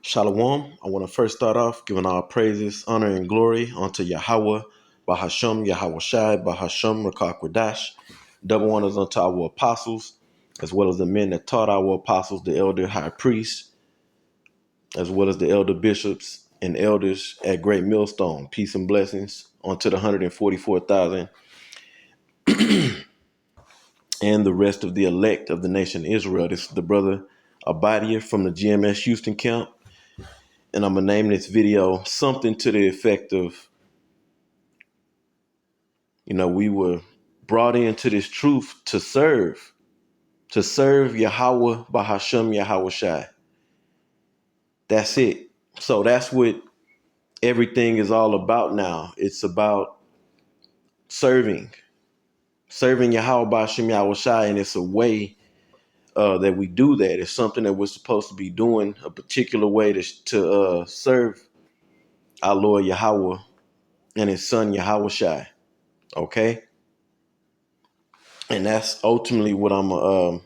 Shalom. I want to first start off giving our praises, honor, and glory unto Yahweh, Bahasham, Yahweh Shai, Bahasham, Rakakwadash. Double honors unto our apostles, as well as the men that taught our apostles, the elder high priests, as well as the elder bishops and elders at Great Millstone. Peace and blessings unto the 144,000 and the rest of the elect of the nation Israel. This is the brother Abadia from the GMS Houston camp. And I'm going to name this video something to the effect of, we were brought into this truth to serve Yahweh Bahasham Yahweh Shai. That's it. So that's what everything is all about now. It's about serving Yahweh Bahasham Yahweh Shai. And it's a way that we do that. It's something that we're supposed to be doing a particular way to serve our Lord Yahweh and his son Yahweh Shai. Okay. And that's ultimately what I'm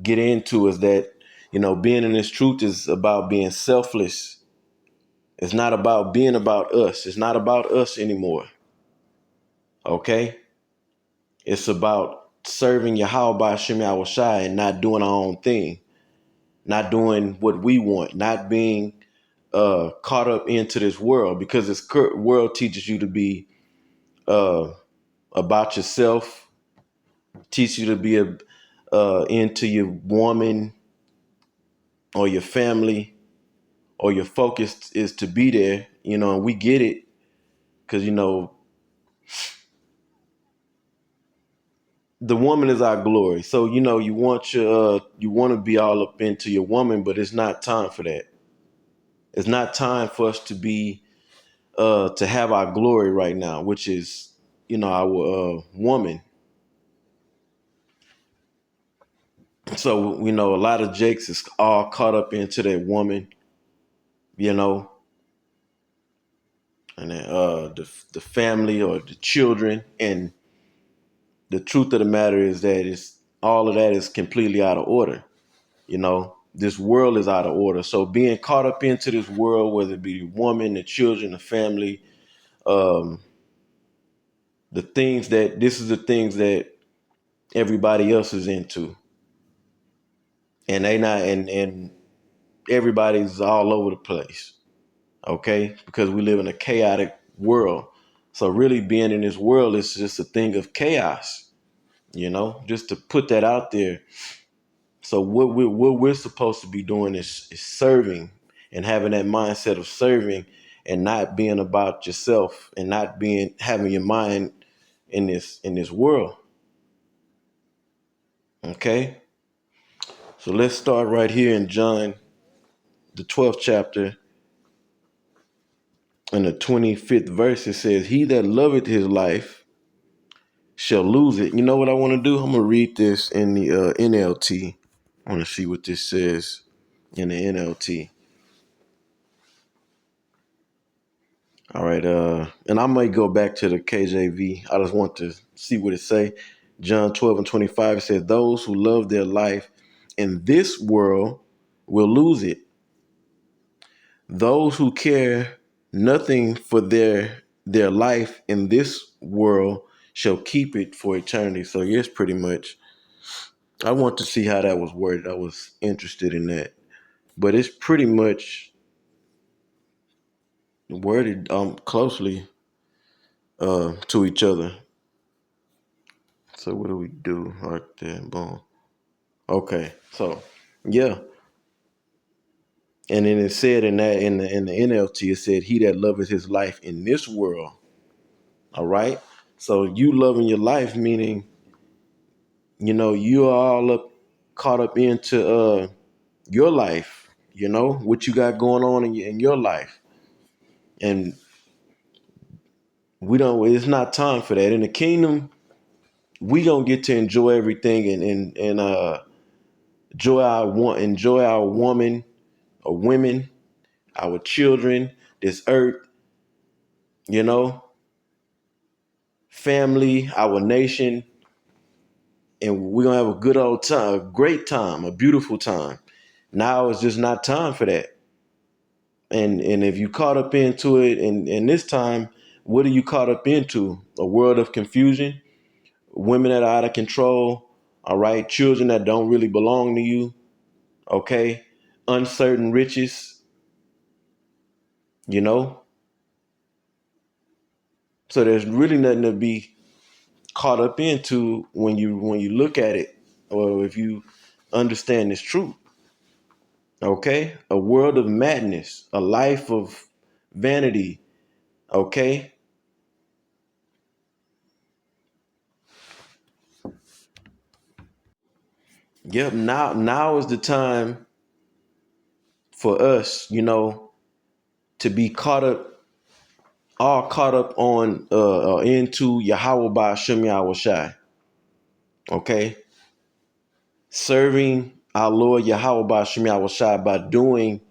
get into, is that, being in this truth is about being selfless. It's not about being about us. It's not about us anymore. Okay. It's about serving Yahweh by Shem Yahweh Shai and not doing our own thing, not doing what we want, not being caught up into this world, because this world teaches you to be about yourself, teach you to be into your woman or your family, or your focus is to be there, and we get it because, the woman is our glory. So, you want to be all up into your woman, but it's not time for that. It's not time for us to be, to have our glory right now, which is, our woman. So, a lot of Jakes is all caught up into that woman, and then, the family or the children. And the truth of the matter is that all of that is completely out of order. This world is out of order. So being caught up into this world, whether it be the woman, the children, the family, this is the things that everybody else is into. And and everybody's all over the place. Okay. Because we live in a chaotic world. So really being in this world is just a thing of chaos, just to put that out there. So what we're supposed to be doing is serving, and having that mindset of serving, and not being about yourself, and not having your mind in this world. Okay. So let's start right here in John, the 12th chapter, and the 25th verse. It says, "He that loveth his life shall lose it." You know what I want to do? I'm gonna read this in the NLT. I want to see what this says in the NLT. All right, and I might go back to the KJV. I just want to see what it say. John 12 and 25, it says, "Those who love their life in this world will lose it. Those who care nothing for their life in this world shall keep it for eternity." So yes, pretty much. I want to see how that was worded. I was interested in that. But it's pretty much worded closely to each other. So what do we do right there? Boom. Okay. So yeah. And then it said in the NLT, it said, "He that loveth his life in this world." All right. So you loving your life, meaning, you're all caught up into your life, what you got going on in your life. And it's not time for that. In the kingdom, we don't get to enjoy everything and enjoy our woman or women, our children, this earth, you know, family, our nation, and we're gonna have a good old time, a great time, a beautiful time. Now it's just not time for that. And if you caught up into it, and this time, what are you caught up into? A world of confusion, women that are out of control, all right, children that don't really belong to you, okay, uncertain riches, you know. So there's really nothing to be caught up into when you look at it, or if you understand this truth. Okay, a world of madness, a life of vanity. Okay, yep. Now is the time for us, to be all caught up on into Yahweh by Shem Yahweh Shai. Okay, serving our Lord Yahweh by Shem Yahweh Shai by doing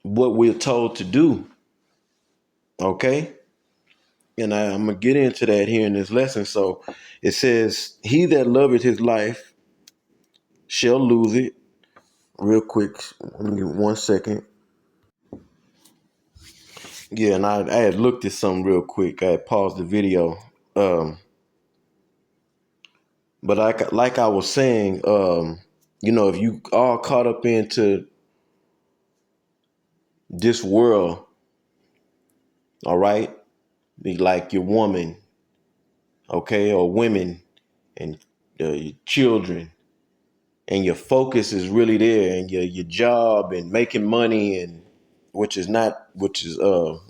what we're told to do. Okay, and I'm gonna get into that here in this lesson. So it says, "He that loveth his life shall lose it." Real quick, let me get 1 second. Yeah, and I had looked at something real quick. I had paused the video. But like I was saying, if you all caught up into this world, all right, like your woman, okay, or women, and your children, and your focus is really there, and your job and making money, and which is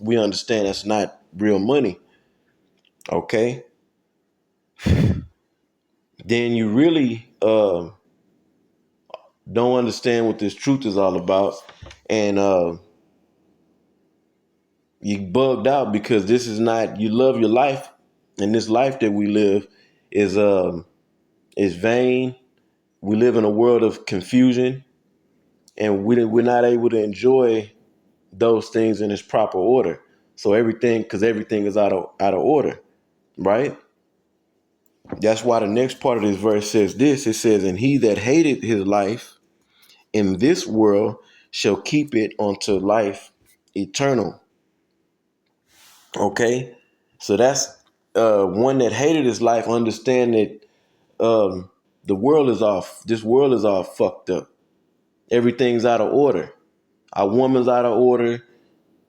we understand that's not real money, okay. Then you really don't understand what this truth is all about, and you bugged out because this is not, you love your life, and this life that we live is vain. We live in a world of confusion, and we're not able to enjoy those things in its proper order. So because everything is out of order, right? That's why the next part of this verse says this. It says, "And he that hated his life in this world shall keep it unto life eternal." Okay, so that's one that hated his life. Understand that the world is off. This world is all fucked up. Everything's out of order. Our woman's out of order.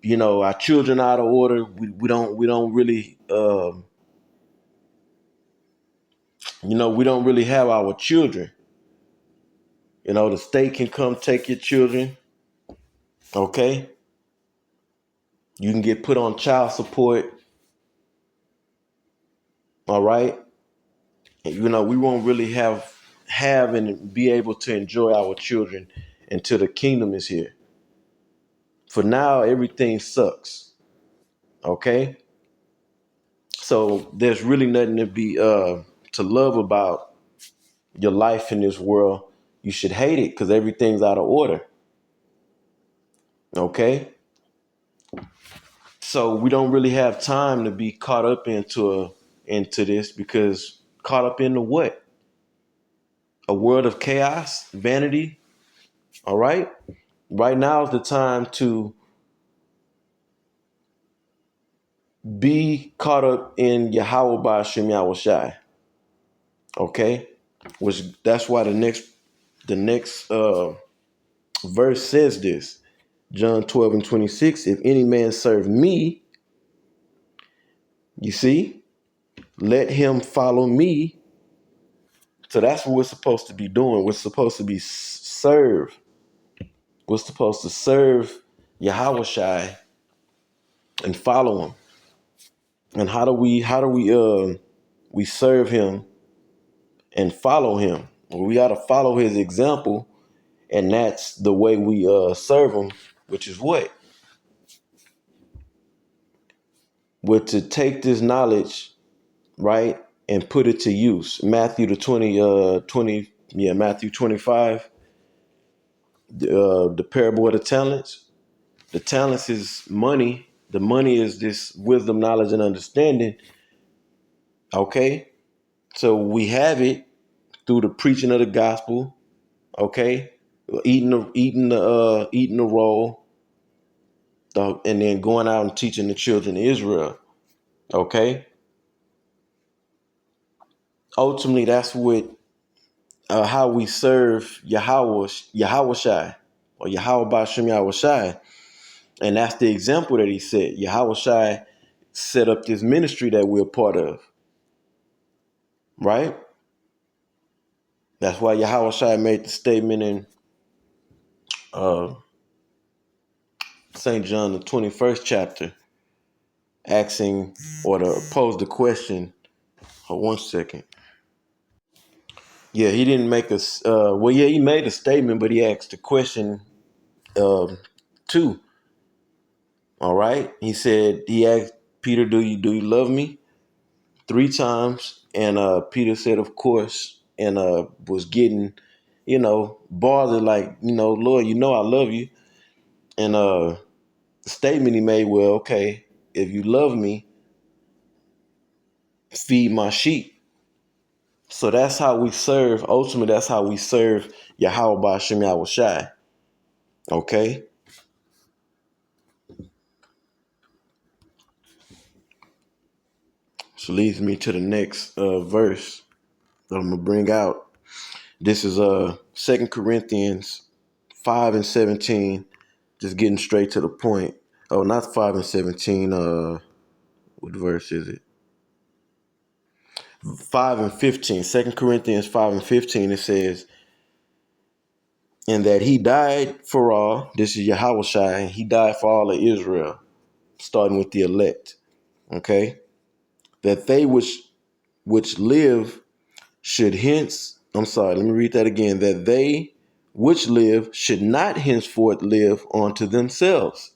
Our children out of order. We don't really we don't really have our children. The state can come take your children. Okay, you can get put on child support. All right, and, we won't really have and be able to enjoy our children until the kingdom is here. For now, everything sucks. Okay, so there's really nothing to love about your life in this world. You should hate it because everything's out of order. Okay, so we don't really have time to be caught up into this, because caught up into what? A world of chaos, vanity. All right, right now is the time to be caught up in Yahweh by Shem Yahweh Shai. Okay, which that's why the next verse says this. John 12:26. If any man serve me, you see, let him follow me. So that's what we're supposed to be doing. We're supposed to be serve. We're supposed to serve Yahweh Shai and follow him. And how do we serve him and follow him? Well, we got to follow his example, and that's the way we serve him, which is what? We're to take this knowledge, right, and put it to use. Matthew 25, the parable of the talents. The talents is money. The money is this wisdom, knowledge, and understanding. Okay, so we have it through the preaching of the gospel. Okay, eating the roll, and then going out and teaching the children of Israel. Okay, ultimately that's what how we serve Yahweh or Yahweh Bashem Yahweh. And that's the example that he set. Yahweh set up this ministry that we're part of, right? That's why Yahweh made the statement in uh, St. John, the 21st chapter, asking or to pose the question. Hold 1 second. Yeah, he didn't make a. Well, yeah, he made a statement, but he asked the question too. All right, he asked Peter, "Do you love me?" 3 times, and Peter said, "Of course," and was getting, bothered, like, Lord, I love you. And the statement he made, well, okay, if you love me, feed my sheep. So that's how we serve. Ultimately, that's how we serve Yahweh Ba'Shem Yahushai. Okay? So leads me to the next verse that I'm going to bring out. This is 2 Corinthians 5 and 17. Just getting straight to the point. Oh, not 5 and 17. What verse is it? 5 and 15. 2 Corinthians 5 and 15. It says, and that he died for all. This is Yahushua. He died for all of Israel, starting with the elect. Okay, that they which live should hence. I'm sorry. Let me read that again. That they which live should not henceforth live unto themselves.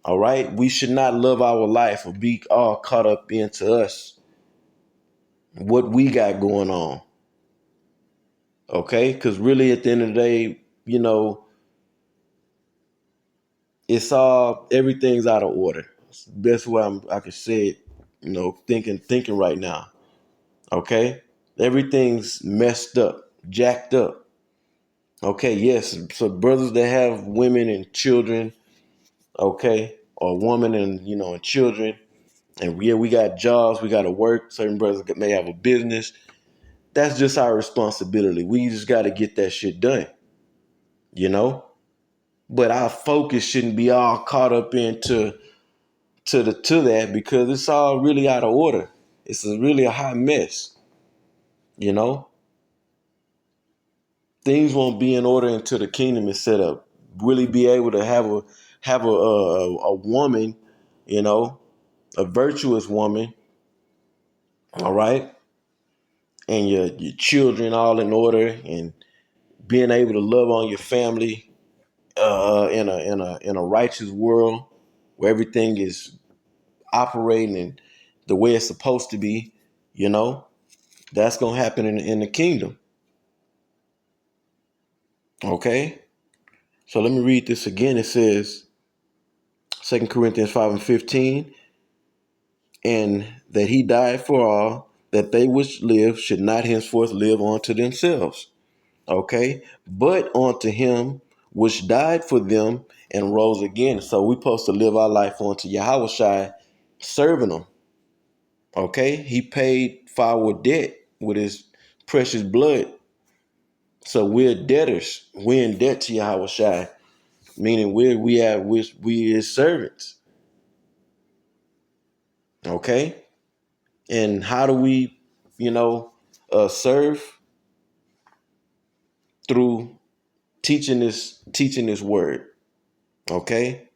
All right, we should not live our life or be all caught up into us, what we got going on. Okay, because really, at the end of the day, it's all everything's out of order. It's the best way I can say it. Thinking right now. Okay, everything's messed up, jacked up. Okay, yes. So brothers that have women and children, okay, or woman and children, and yeah, we got jobs, we got to work. Certain brothers may have a business. That's just our responsibility. We just got to get that shit done, you know. But our focus shouldn't be all caught up into to that, because it's all really out of order. It's really a hot mess, you know. Things won't be in order until the kingdom is set up. Really be able to have a woman, a virtuous woman, all right, and your children all in order, and being able to love on your family in a righteous world where everything is operating the way it's supposed to be. That's gonna happen in the kingdom. Okay, so let me read this again. It says 2 Corinthians 5 and 15, and that he died for all, that they which live should not henceforth live unto themselves. Okay, but unto him which died for them and rose again. So we're supposed to live our life unto Yahweh, serving him. Okay, he paid for our debt with his precious blood. So we're debtors. We're in debt to Yahweh, meaning we his servants. Okay, and how do we, serve? Through teaching this word. Okay,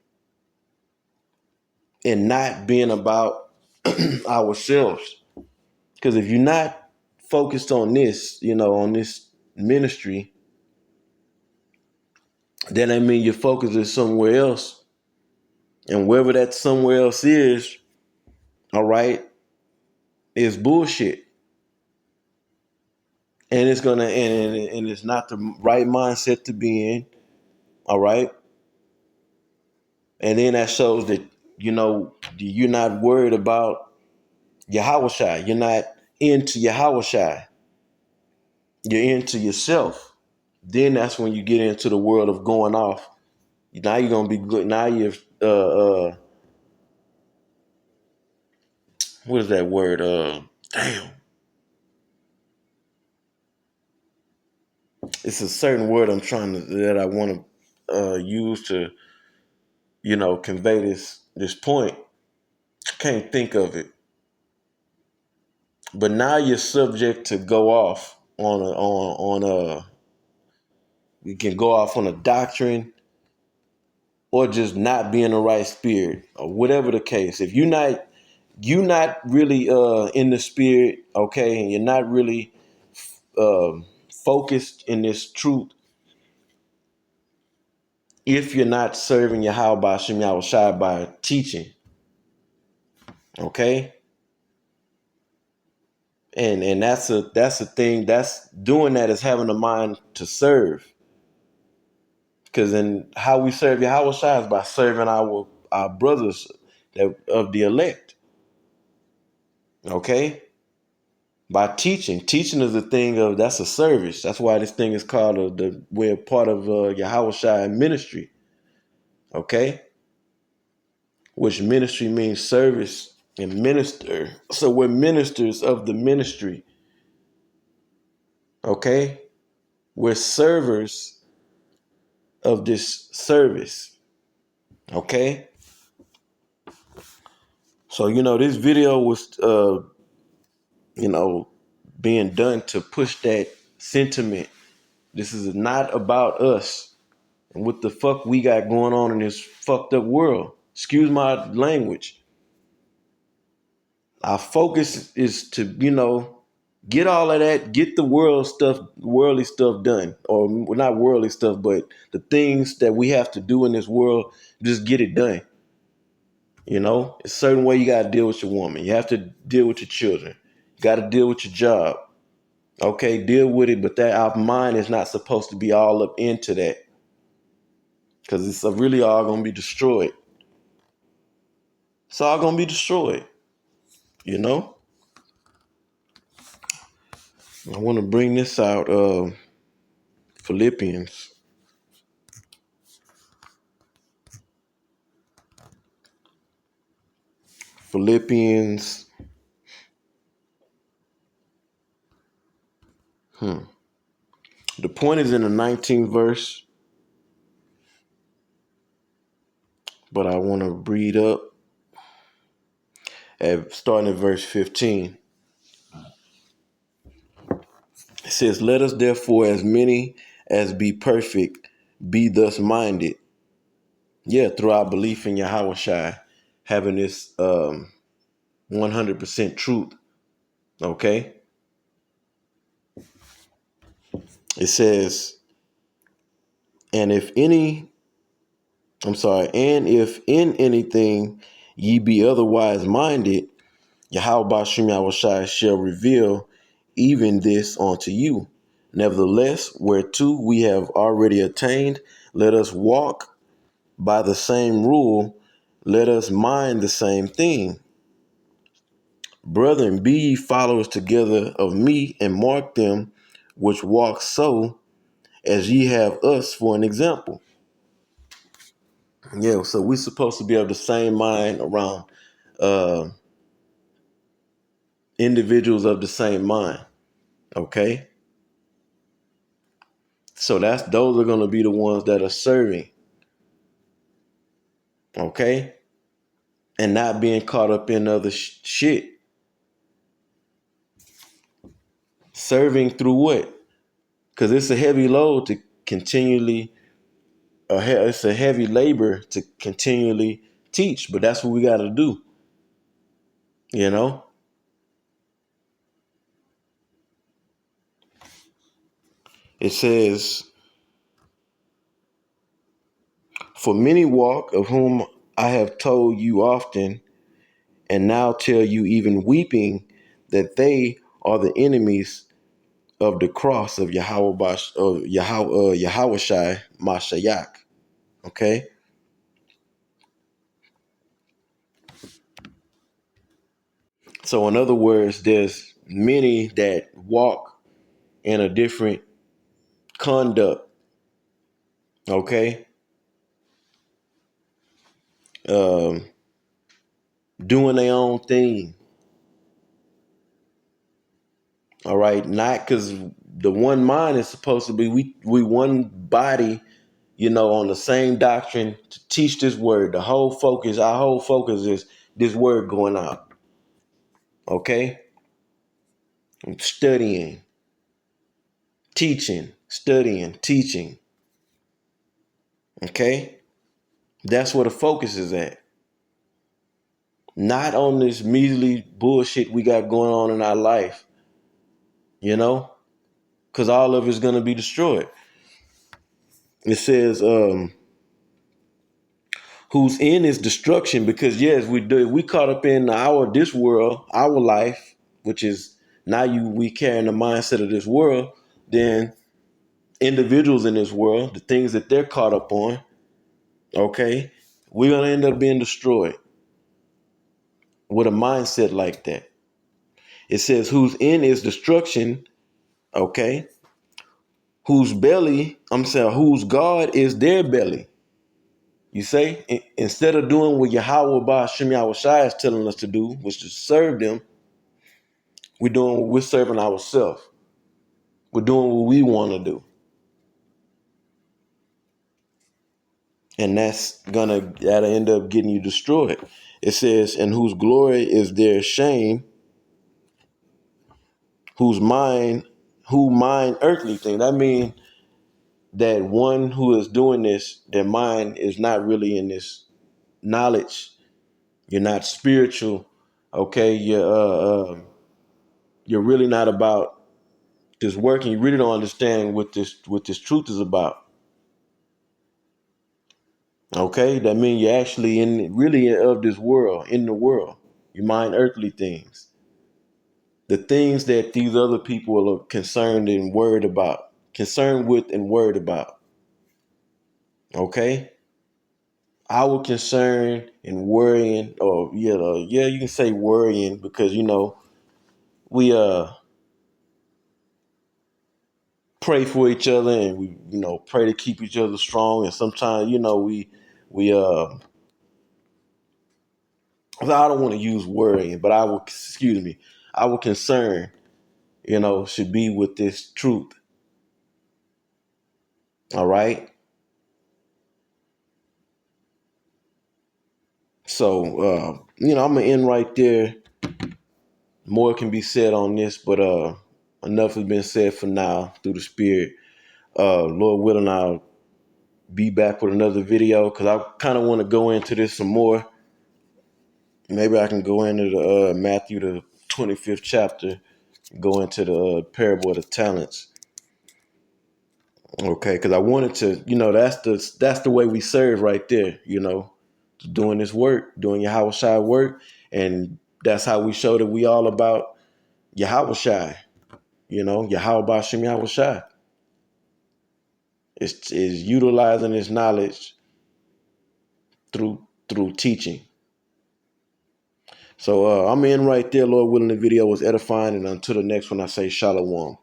and not being about ourselves. Because if you're not focused on this, on this ministry, then I mean your focus is somewhere else, and wherever that somewhere else is, all right, is bullshit, and it's gonna and it's not the right mindset to be in. All right, and then that shows that you're not worried about Yahweh. You're not into Yahweh. You're into yourself. Then that's when you get into the world of going off. Now you're gonna be good. Now you're what is that word? Damn, it's a certain word I'm trying to that I want to use to convey this point. Can't think of it. But now you're subject to go off on you can go off on a doctrine or just not be in the right spirit or whatever the case. If you're not really in the spirit, okay, and you're not really uh, focused in this truth, if you're not serving Yahweh Bashim Yahushai by teaching, okay, and that's a thing. That's doing that is having a mind to serve. Because in how we serve Yahweh Shai is by serving our brothers of the elect. Okay? By teaching. Teaching is a thing of that's a service. That's why this thing is called we're part of Yahweh Shai ministry. Okay? Which ministry means service and minister. So we're ministers of the ministry. Okay? We're servers of this service. Okay? So, this video was you know, being done to push that sentiment. This is not about us and what the fuck we got going on in this fucked up world. Excuse my language. Our focus is to, get all of that, get the worldly stuff done. Or well, not worldly stuff, but the things that we have to do in this world, just get it done. A certain way you gotta deal with your woman. You have to deal with your children. You gotta deal with your job. Okay, deal with it, but that our mind is not supposed to be all up into that because it's really all gonna be destroyed. It's all gonna be destroyed. You know. I want to bring this out. Philippians. Philippians. The point is in the 19th verse, but I want to read up starting at verse 15. It says, "Let us therefore, as many as be perfect, be thus minded." Yeah, through our belief in Yahweh Shai, having this 100% truth. Okay. It says, and and if in anything ye be otherwise minded, Yahweh Bashim Yahushai shall reveal even this unto you. Nevertheless, whereto we have already attained, let us walk by the same rule, let us mind the same thing. Brethren, be ye followers together of me, and mark them which walk so, as ye have us for an example. Yeah, so we're supposed to be of the same mind around uh, individuals of the same mind. Okay, so those are going to be the ones that are serving. Okay, and not being caught up in other shit. Serving through what? Because it's a heavy load to continually. It's a heavy labor to continually teach, but that's what we got to do. You know. It says, "For many walk, of whom I have told you often, and now tell you even weeping, that they are the enemies of the cross of Yahweh Shai Mashayak." Okay? So in other words, there's many that walk in a different conduct, okay? Um, Doing their own thing, all right? Not because the one mind is supposed to be, we one body, on the same doctrine to teach this word. Our whole focus is this word going out, okay? Studying, teaching, studying, teaching, okay? That's where the focus is at. Not on this measly bullshit we got going on in our life, because all of it's going to be destroyed. It says, whose end is destruction, because yes, we caught up in this world, our life, which is now we carrying the mindset of this world, then individuals in this world, the things that they're caught up on, okay, we're going to end up being destroyed with a mindset like that. It says, whose end is destruction, okay, whose God is their belly. You say, instead of doing what Yahweh Ba'Shem Yahushai is telling us to do, which is serve them, we're serving ourselves. We're doing what we want to do. And that'll end up getting you destroyed. It says, and whose glory is their shame, who mind earthly things. That means that one who is doing this, their mind is not really in this knowledge. You're not spiritual, okay? You're really not about this work, and you really don't understand what this truth is about. Okay, that means you're actually really of this world, in the world. You mind earthly things, the things that these other people are concerned with and worried about. Okay, our concern and worrying, or you can say worrying, because we pray for each other, and we pray to keep each other strong, and sometimes we I don't want to use worrying, but our concern should be with this truth. All right. So, I'm going to end right there. More can be said on this, but enough has been said for now through the Spirit. Lord willing, I'll be back with another video, because I kind of want to go into this some more. Maybe I can go into the Matthew, the 25th chapter, go into the parable of the talents. Okay, because I wanted to, that's the way we serve right there, doing this work, doing Yahweh Shai work. And that's how we show that we all about Yahweh Shai, Yahweh Ba'Shem Yahweh Shai. Is utilizing his knowledge through teaching. So I'm in right there. Lord willing, the video was edifying. And until the next one, I say shalom.